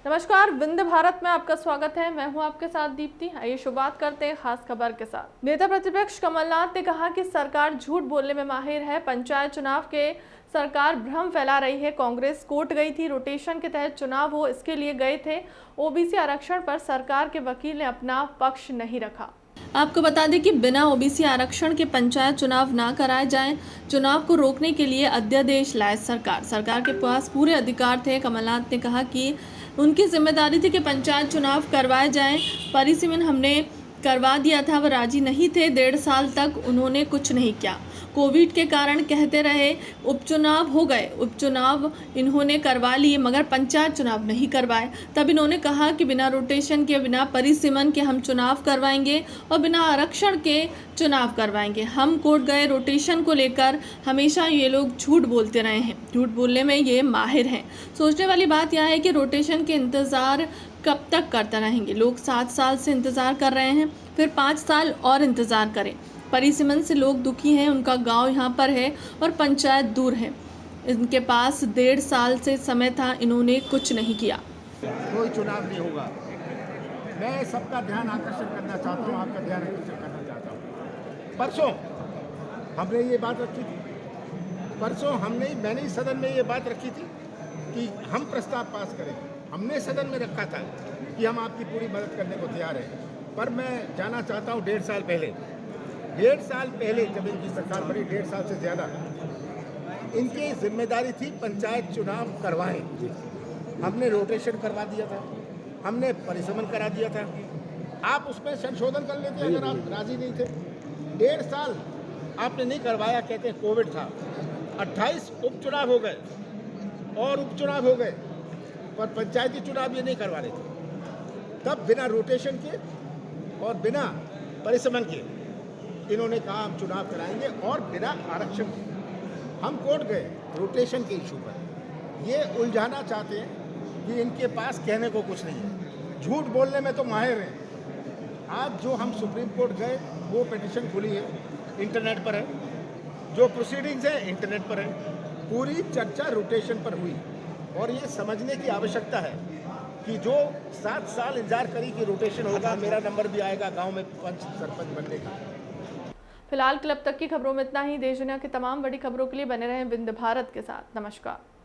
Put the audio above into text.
नमस्कार, विंध्य भारत में आपका स्वागत है। मैं हूं आपके साथ दीप्ति। आइए शुरुआत करते हैं खास खबर के साथ। नेता प्रतिपक्ष कमलनाथ ने कहा कि सरकार झूठ बोलने में माहिर है। पंचायत चुनाव के सरकार भ्रम फैला रही है। कांग्रेस कोर्ट गई थी, रोटेशन के तहत चुनाव हो इसके लिए गए थे। ओबीसी आरक्षण पर सरकार के वकील ने अपना पक्ष नहीं रखा। आपको बता दें कि बिना ओबीसी आरक्षण के पंचायत चुनाव ना कराए जाएं। चुनाव को रोकने के लिए अध्यादेश लाए सरकार के पास पूरे अधिकार थे। कमलनाथ ने कहा कि उनकी जिम्मेदारी थी कि पंचायत चुनाव करवाए जाएं। परिसीमन हमने करवा दिया था, वह राजी नहीं थे। 1.5 साल तक उन्होंने कुछ नहीं किया। कोविड के कारण कहते रहे उपचुनाव हो गए, उपचुनाव इन्होंने करवा लिए मगर पंचायत चुनाव नहीं करवाए। तब इन्होंने कहा कि बिना रोटेशन के, बिना परिसीमन के हम चुनाव करवाएंगे और बिना आरक्षण के चुनाव करवाएंगे। हम कोर्ट गए। रोटेशन को लेकर हमेशा ये लोग झूठ बोलते रहे हैं, झूठ बोलने में ये माहिर हैं। सोचने वाली बात यह है कि रोटेशन के इंतज़ार कब तक करते रहेंगे। लोग 7 साल से इंतज़ार कर रहे हैं, फिर 5 साल और इंतज़ार करें। परिसीमन से लोग दुखी हैं, उनका गांव यहाँ पर है और पंचायत दूर है। इनके पास 1.5 साल से समय था, इन्होंने कुछ नहीं किया। कोई चुनाव नहीं होगा। मैं सबका ध्यान आकर्षण करना चाहता हूँ, आपका ध्यान आकर्षण करना चाहता हूँ। परसों हमने ये बात रखी थी, मैंने ही सदन में ये बात रखी थी कि हम प्रस्ताव पास करें। हमने सदन में रखा था कि हम आपकी पूरी मदद करने को तैयार हैं। पर मैं जाना चाहता हूँ 1.5 साल पहले, 1.5 साल पहले जब इनकी सरकार बनी, 1.5 साल से ज़्यादा, इनकी जिम्मेदारी थी पंचायत चुनाव करवाएं। हमने रोटेशन करवा दिया था, हमने परिसीमन करा दिया था। आप उसमें संशोधन कर लेते अगर आप राजी नहीं थे। 1.5 साल आपने नहीं करवाया, कहते हैं कोविड था। 28 उपचुनाव हो गए और उपचुनाव हो गए, पर पंचायती चुनाव ये नहीं करवा रहे थे। तब बिना रोटेशन के और बिना परिसीमन के इन्होंने कहा हम चुनाव कराएंगे और बिना आरक्षण के। हम कोर्ट गए रोटेशन के इशू पर। ये उलझाना चाहते हैं कि इनके पास कहने को कुछ नहीं है, झूठ बोलने में तो माहिर हैं। आज जो हम सुप्रीम कोर्ट गए वो पिटीशन खुली है, इंटरनेट पर है। जो प्रोसीडिंग्स है इंटरनेट पर है। पूरी चर्चा रोटेशन पर हुई और ये समझने की आवश्यकता है कि जो 7 साल इंतजार करी कि रोटेशन होगा, मेरा नंबर भी आएगा गांव में पंच सरपंच बनने का। फिलहाल क्लब तक की खबरों में इतना ही। देश दुनिया की तमाम बड़ी खबरों के लिए बने रहें विंध्य भारत के साथ। नमस्कार।